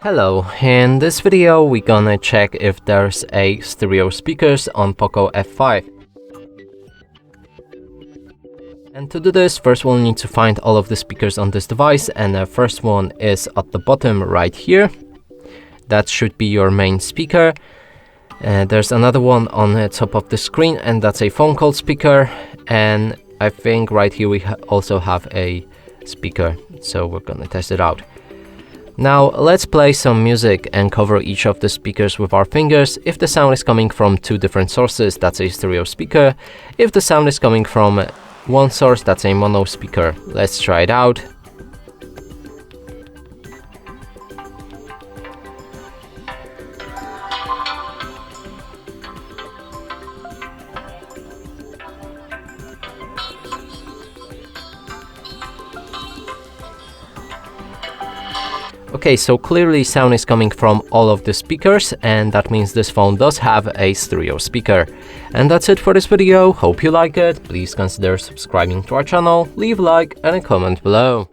Hello, in this video we're gonna check if there's a stereo speakers on POCO F5. And to do this, first we'll need to find all of the speakers on this device, and the first one is at the bottom right here. That should be your main speaker. There's another one on the top of the screen, and that's a phone call speaker. And I think right here we also have a speaker, so we're gonna test it out. Now let's play some music and cover each of the speakers with our fingers. If the sound is coming from two different sources, that's a stereo speaker. If the sound is coming from one source, that's a mono speaker. Let's try it out. Okay, so clearly sound is coming from all of the speakers, and that means this phone does have a stereo speaker. And that's it for this video. Hope you like it. Please consider subscribing to our channel, leave a like and a comment below.